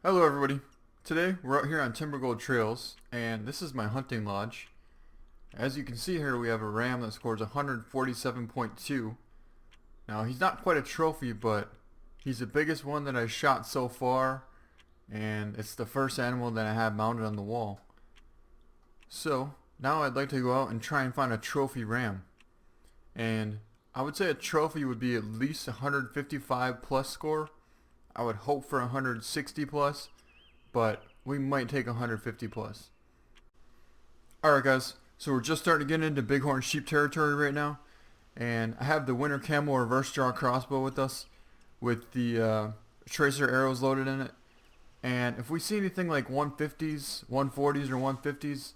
Hello everybody. Today we're out here on Timber Gold Trails and this is my hunting lodge. As you can see here, we have a ram that scores 147.2. Now he's not quite a trophy, but he's the biggest one that I shot so far, and it's the first animal that I have mounted on the wall. So now I'd like to go out and try and find a trophy ram, and I would say a trophy would be at least 155 plus score. I would hope for 160 plus, but we might take 150 plus. Alright guys, so we're just starting to get into bighorn sheep territory right now, and I have the winter camo reverse draw crossbow with us with the tracer arrows loaded in it. And if we see anything like 150s, 140s or 150s,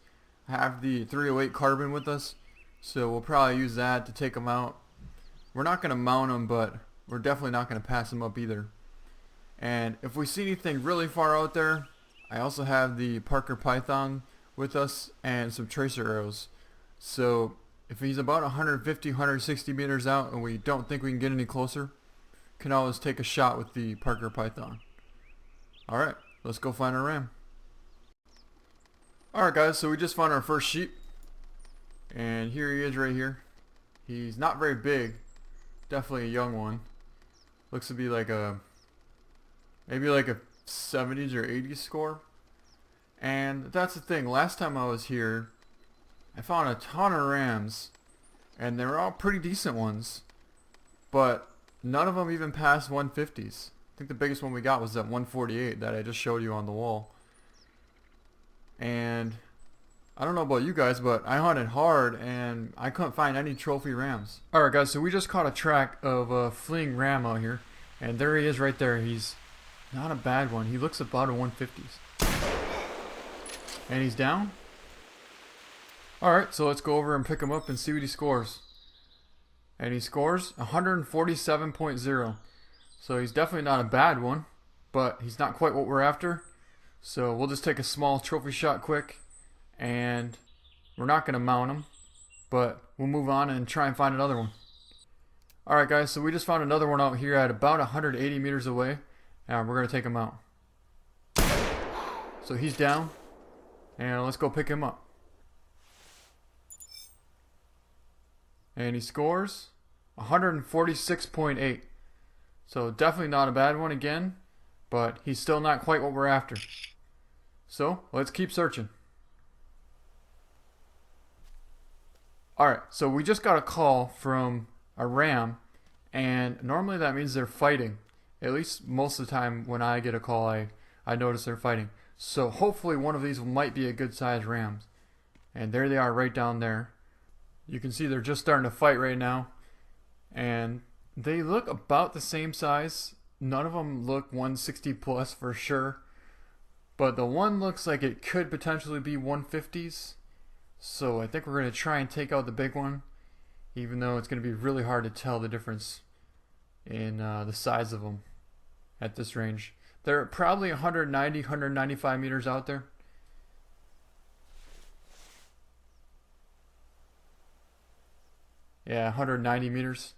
I have the 308 carbon with us, so we'll probably use that to take them out. We're not going to mount them, but we're definitely not going to pass them up either. And if we see anything really far out there, I also have the Parker Python with us and some tracer arrows. So if he's about 150, 160 meters out and we don't think we can get any closer, can always take a shot with the Parker Python. Alright, let's go find our ram. Alright guys, so we just found our first sheep. And here he is right here. He's not very big. Definitely a young one. Looks to be like a maybe like a 70s or 80s score. And that's the thing, last time I was here I found a ton of rams and they were all pretty decent ones, but none of them even passed 150s. I think the biggest one we got was that 148 that I just showed you on the wall. And I don't know about you guys, but I hunted hard and I couldn't find any trophy rams. Alright guys, so we just caught a track of a fleeing ram out here, and there he is right there. He's not a bad one. He looks about a 150s. And he's down. Alright, so let's go over and pick him up and see what he scores. And he scores 147.0. So he's definitely not a bad one, but he's not quite what we're after. So we'll just take a small trophy shot quick, and we're not going to mount him, but we'll move on and try and find another one. Alright guys, so we just found another one out here at about 180 meters away. And we're going to take him out. So he's down. And let's go pick him up. And he scores 146.8. So definitely not a bad one again. But he's still not quite what we're after. So let's keep searching. Alright, so we just got a call from a ram. And normally that means they're fighting. At least most of the time when I get a call, I notice they're fighting. So hopefully one of these might be a good sized ram. And there they are right down there. You can see they're just starting to fight right now. And they look about the same size. None of them look 160 plus for sure. But the one looks like it could potentially be 150s. So I think we're going to try and take out the big one. Even though it's going to be really hard to tell the difference in the size of them at this range. They're probably 190, 195 meters out there. Yeah, 190 meters.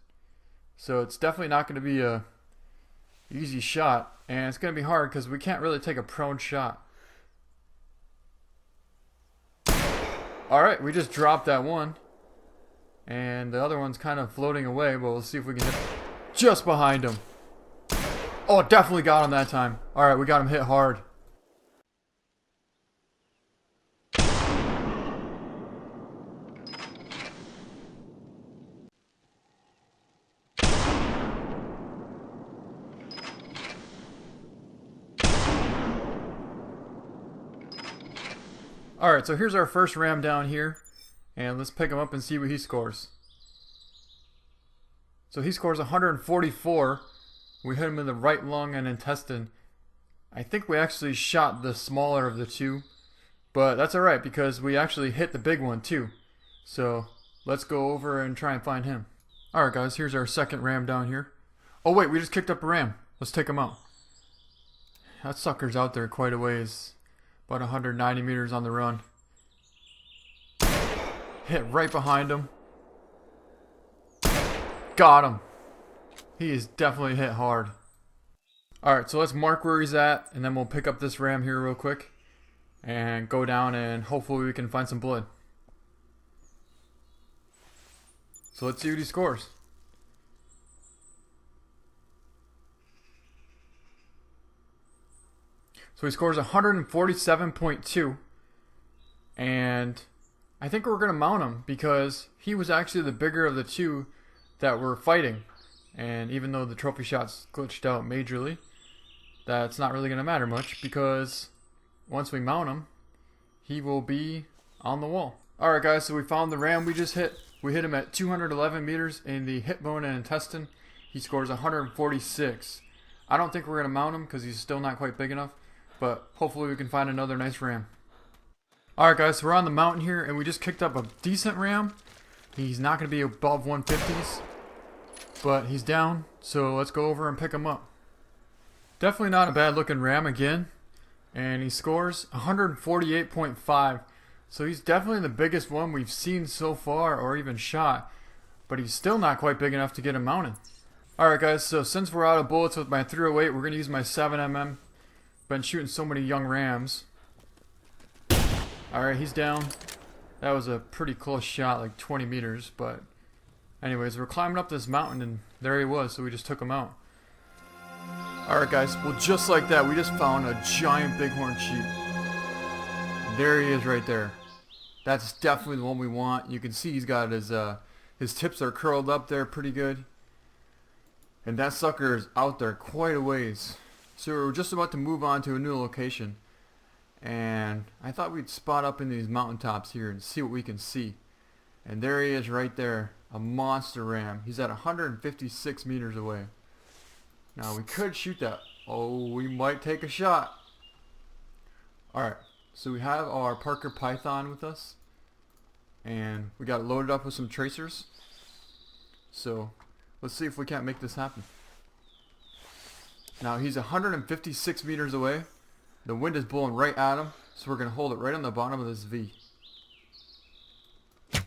So it's definitely not going to be a easy shot, and it's going to be hard because we can't really take a prone shot. Alright, we just dropped that one. And the other one's kind of floating away, but we'll see if we can hit just behind him. Oh, definitely got him that time. Alright, we got him hit hard. Alright, so here's our first ram down here. And let's pick him up and see what he scores. So he scores 144. We hit him in the right lung and intestine. I think we actually shot the smaller of the two. But that's alright because we actually hit the big one too. So let's go over and try and find him. Alright guys, here's our second ram down here. Oh wait, we just kicked up a ram. Let's take him out. That sucker's out there quite a ways. About 190 meters on the run. Hit right behind him. Got him. He is definitely hit hard. Alright, so let's mark where he's at, and then we'll pick up this ram here real quick and go down, and hopefully we can find some blood. So let's see what he scores. So he scores 147.2, and I think we're going to mount him because he was actually the bigger of the two that were fighting. And even though the trophy shots glitched out majorly, that's not really going to matter much because once we mount him, he will be on the wall. Alright guys, so we found the ram we just hit. We hit him at 211 meters in the hip bone and intestine. He scores 146. I don't think we're going to mount him because he's still not quite big enough, but hopefully we can find another nice ram. Alright guys, so we're on the mountain here and we just kicked up a decent ram. He's not going to be above 150s, but he's down, so let's go over and pick him up. Definitely not a bad looking ram again, and he scores 148.5. So he's definitely the biggest one we've seen so far or even shot, but he's still not quite big enough to get him mounted. Alright guys, so since we're out of bullets with my 308, we're going to use my 7mm. Been shooting so many young rams. Alright, he's down. That was a pretty close shot, like 20 meters, but anyways, we're climbing up this mountain and there he was, so we just took him out. Alright guys, well just like that, we just found a giant bighorn sheep. There he is right there. That's definitely the one we want. You can see he's got his tips are curled up there pretty good. And that sucker is out there quite a ways. So we're just about to move on to a new location. And I thought we'd spot up in these mountaintops here and see what we can see. And there he is right there. A monster ram. He's at 156 meters away. Now we could shoot that. Oh, we might take a shot. Alright, so we have our Parker Python with us. And we got it loaded up with some tracers. So let's see if we can't make this happen. Now he's 156 meters away. The wind is blowing right at him, so we're going to hold it right on the bottom of this V. I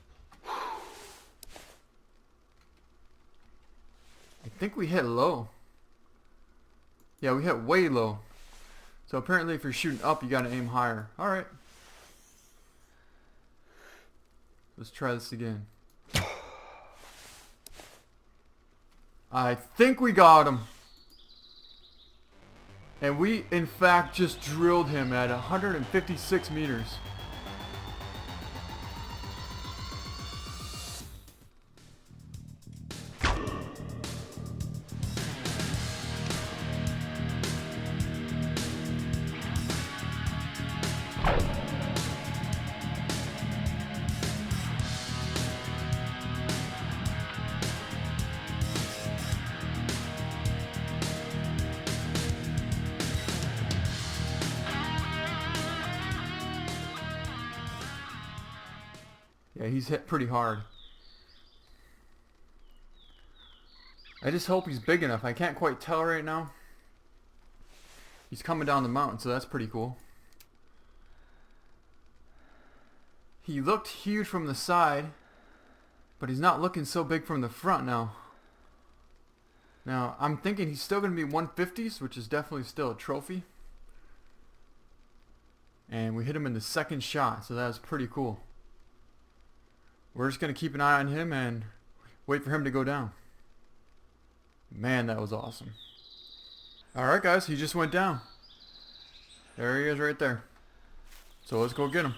think we hit low. Yeah, we hit way low. So apparently if you're shooting up, you got to aim higher. Alright. Let's try this again. I think we got him. And we, in fact, just drilled him at 156 meters. Yeah, he's hit pretty hard. I just hope he's big enough. I can't quite tell right now. He's coming down the mountain, so that's pretty cool. He looked huge from the side, but he's not looking so big from the front now. Now, I'm thinking he's still going to be 150s, which is definitely still a trophy. And we hit him in the second shot, so that was pretty cool. We're just going to keep an eye on him and wait for him to go down. Man, that was awesome. Alright guys, he just went down. There he is right there. So let's go get him.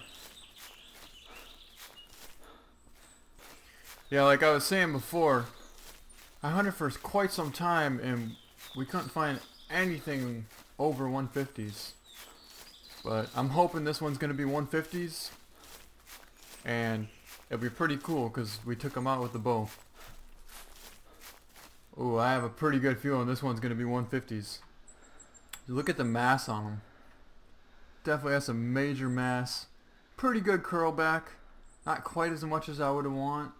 Yeah, like I was saying before, I hunted for quite some time and we couldn't find anything over 150s. But I'm hoping this one's going to be 150s. And it'll be pretty cool because we took him out with the bow. Ooh, I have a pretty good feeling this one's going to be 150s. Look at the mass on him. Definitely has some major mass. Pretty good curl back. Not quite as much as I would want,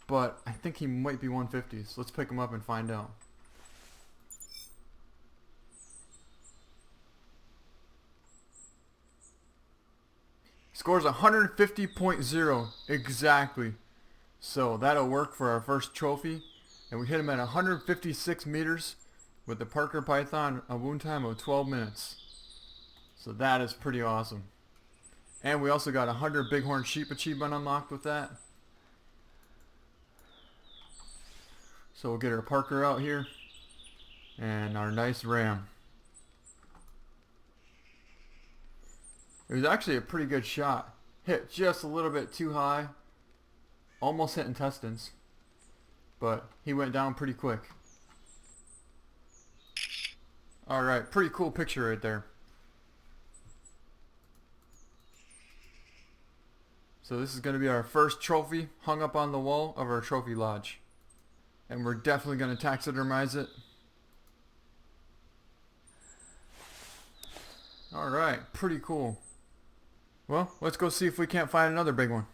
but I think he might be 150s. Let's pick him up and find out. Scores 150.0 exactly. So that'll work for our first trophy. And we hit him at 156 meters. with the Parker Python, a wound time of 12 minutes. So that is pretty awesome. And we also got 100 Bighorn Sheep achievement unlocked with that. So we'll get our Parker out here and our nice ram. It was actually a pretty good shot. Hit just a little bit too high. Almost hit intestines. But he went down pretty quick. Alright, pretty cool picture right there. So this is going to be our first trophy hung up on the wall of our trophy lodge. And we're definitely going to taxidermize it. Alright, pretty cool. Well, let's go see if we can't find another big one.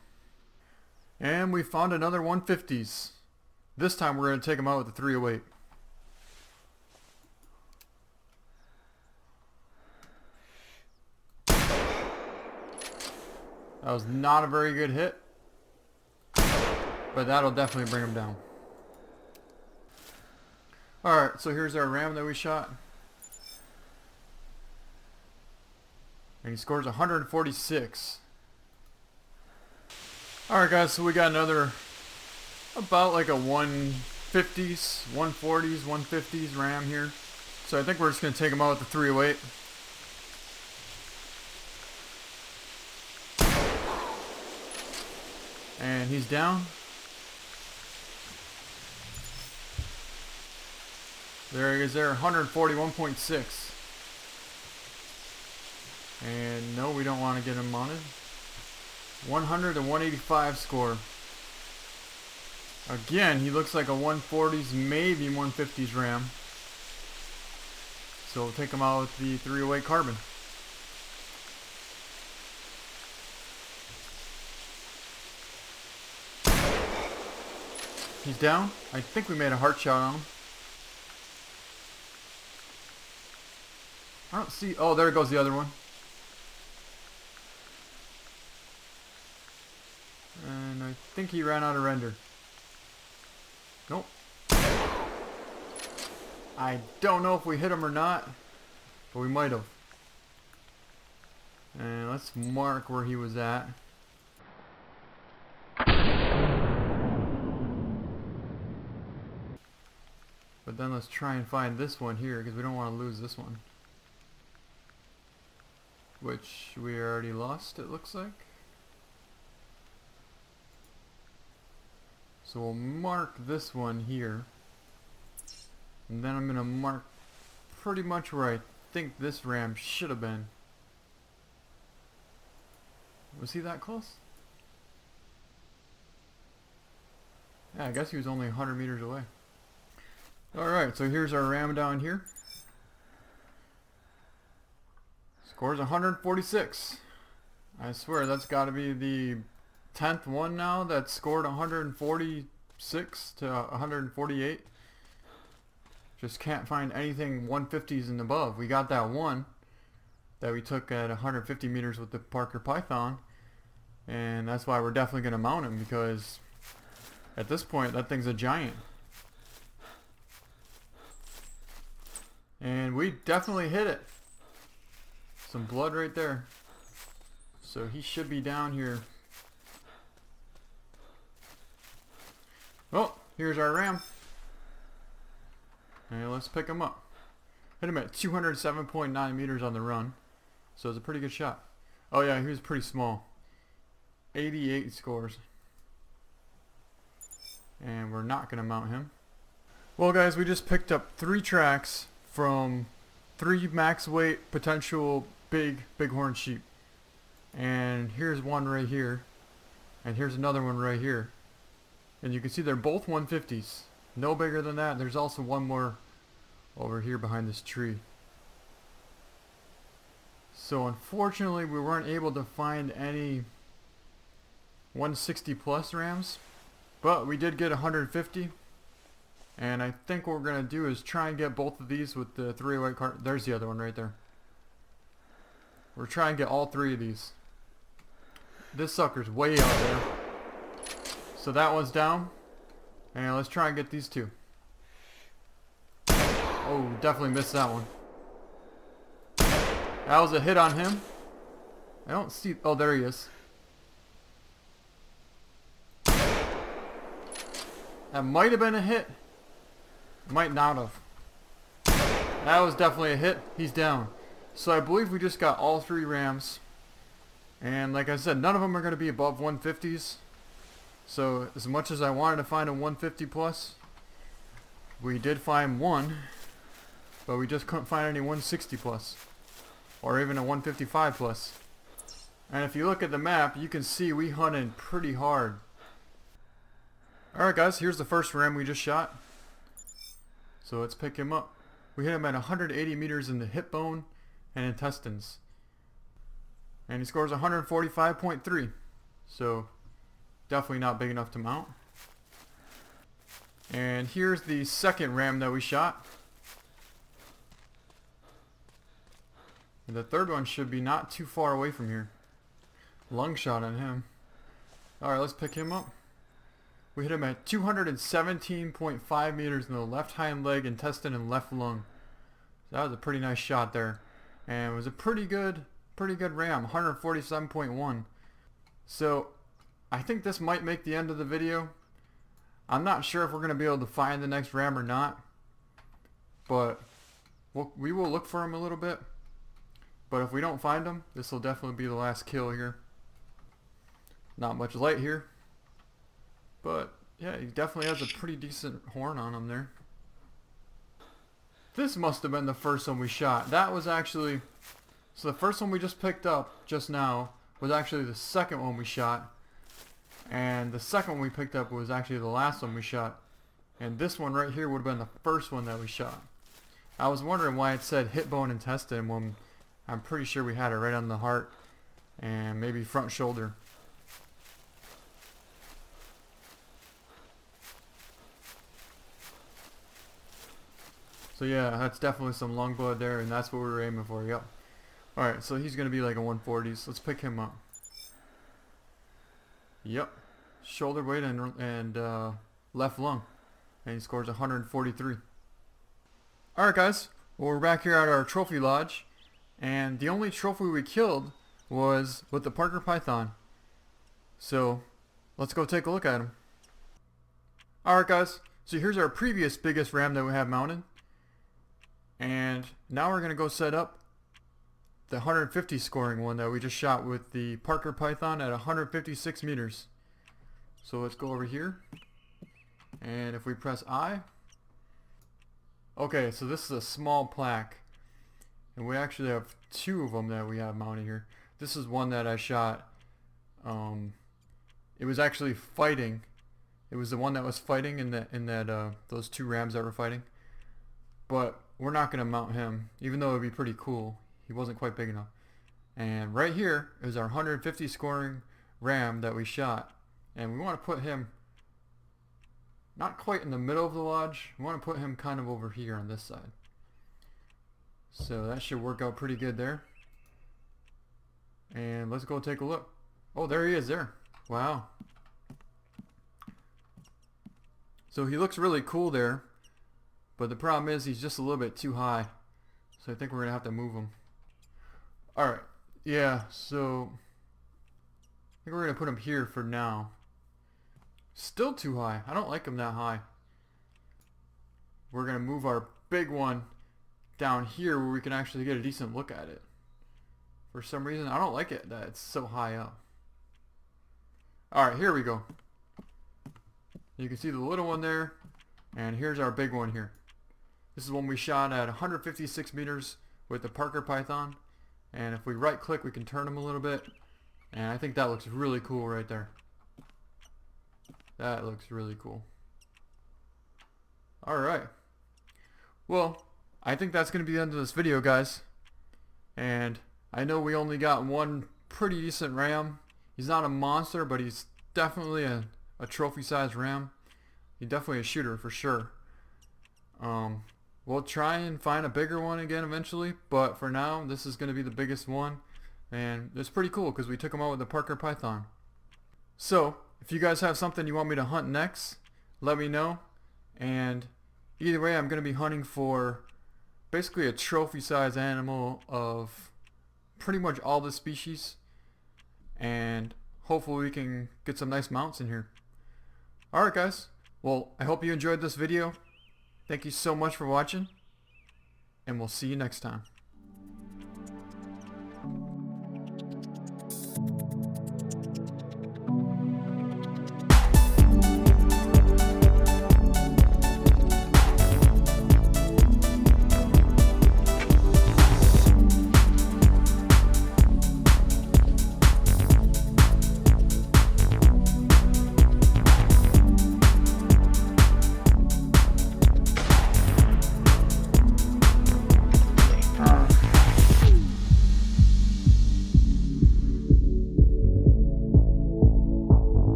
And we found another 150s. This time we're going to take them out with the 308. That was not a very good hit, but that'll definitely bring him down. Alright, so here's our ram that we shot. And he scores 146. Alright guys, so we got another about like a 150s, 140s, 150s ram here. So I think we're just going to take him out with the 308. And he's down. There he is there, 141.6. And no, we don't want to get him mounted. 100 to 185 score. Again, he looks like a 140s, maybe 150s ram. So we'll take him out with the 308 carbon. He's down. I think we made a heart shot on him. I don't see. Oh, there goes the other one. And I think he ran out of render. Nope. I don't know if we hit him or not, but we might have. And let's mark where he was at. But then let's try and find this one here, because we don't want to lose this one. Which we already lost, it looks like. So we'll mark this one here. And then I'm going to mark pretty much where I think this ram should have been. Was he that close? Yeah, I guess he was only 100 meters away. Alright, so here's our ram down here. Scores 146. I swear that's got to be the 10th one now that scored 146 to 148. Just can't find anything 150s and above. We got that one that we took at 150 meters with the Parker Python, and that's why we're definitely going to mount him, because at this point that thing's a giant. And we definitely hit it. Some blood right there. So he should be down here. Oh, here's our ram. And let's pick him up. Hit him at 207.9 meters on the run. So it's a pretty good shot. Oh yeah, he was pretty small. 88 scores. And we're not going to mount him. Well guys, we just picked up 3 tracks from 3 max weight potential bighorn sheep. And here's one right here. And here's another one right here. And you can see they're both 150s. No bigger than that. There's also one more over here behind this tree. So unfortunately we weren't able to find any 160 plus rams. But we did get 150. And I think what we're going to do is try and get both of these with the 308 cart. There's the other one right there. We're trying to get all 3 of these. This sucker's way out there. So that one's down. And let's try and get these 2. Oh, definitely missed that one. That was a hit on him. I don't see... Oh, there he is. That might have been a hit. Might not have. That was definitely a hit. He's down. So I believe we just got all 3 rams. And like I said, none of them are going to be above 150s. So as much as I wanted to find a 150 plus, we did find one. But we just couldn't find any 160 plus. Or even a 155 plus. And if you look at the map, you can see we hunted pretty hard. Alright guys, here's the first ram we just shot. So let's pick him up. We hit him at 180 meters in the hip bone and intestines. And he scores 145.3. So definitely not big enough to mount. And here's the second ram that we shot. And the third one should be not too far away from here. Lung shot on him. Alright, let's pick him up. We hit him at 217.5 meters in the left hind leg, intestine, and left lung. So that was a pretty nice shot there. And it was a pretty good ram, 147.1. So I think this might make the end of the video. I'm not sure if we're going to be able to find the next ram or not. But we will look for him a little bit. But if we don't find him, this will definitely be the last kill here. Not much light here. But yeah, he definitely has a pretty decent horn on him there. This must have been the first one we shot. That was actually... So the first one we just picked up just now was actually the second one we shot. And the second one we picked up was actually the last one we shot. And this one right here would have been the first one that we shot. I was wondering why it said hip bone intestine when I'm pretty sure we had it right on the heart and maybe front shoulder. So yeah, that's definitely some lung blood there, and that's what we were aiming for. Yep. Alright, so he's going to be like a 140s. Let's pick him up. Yep. Shoulder weight and left lung. And he scores 143. Alright guys, well, we're back here at our trophy lodge. And the only trophy we killed was with the Parker Python. So let's go take a look at him. Alright guys, so here's our previous biggest ram that we have mounted. And now we're going to go set up the 150 scoring one that we just shot with the Parker Python at 156 meters. So let's go over here. And if we press I. Okay, so this is a small plaque. And we actually have 2 of them that we have mounted here. This is one that I shot. It was actually fighting. It was the one that was fighting in that those 2 rams that were fighting. But we're not going to mount him, even though it would be pretty cool. He wasn't quite big enough. And right here is our 150 scoring ram that we shot. And we want to put him not quite in the middle of the lodge. We want to put him kind of over here on this side. So that should work out pretty good there. And let's go take a look. Oh, there he is there. Wow. So he looks really cool there. But the problem is he's just a little bit too high. So I think we're going to have to move him. Alright. Yeah, so I think we're going to put him here for now. Still too high. I don't like him that high. We're going to move our big one down here where we can actually get a decent look at it. For some reason, I don't like it that it's so high up. Alright, here we go. You can see the little one there. And here's our big one here. This is one we shot at 156 meters with the Parker Python. And if we right click, we can turn him a little bit. And I think that looks really cool right there. That looks really cool. Alright. Well, I think that's going to be the end of this video, guys. And I know we only got one pretty decent ram. He's not a monster, but he's definitely a trophy-sized ram. He's definitely a shooter for sure. We'll try and find a bigger one again eventually, but for now, this is going to be the biggest one. And it's pretty cool because we took him out with the Parker Python. So, if you guys have something you want me to hunt next, let me know. And either way, I'm going to be hunting for basically a trophy size animal of pretty much all the species, and hopefully we can get some nice mounts in here. Alright guys, well, I hope you enjoyed this video. Thank you so much for watching, and we'll see you next time.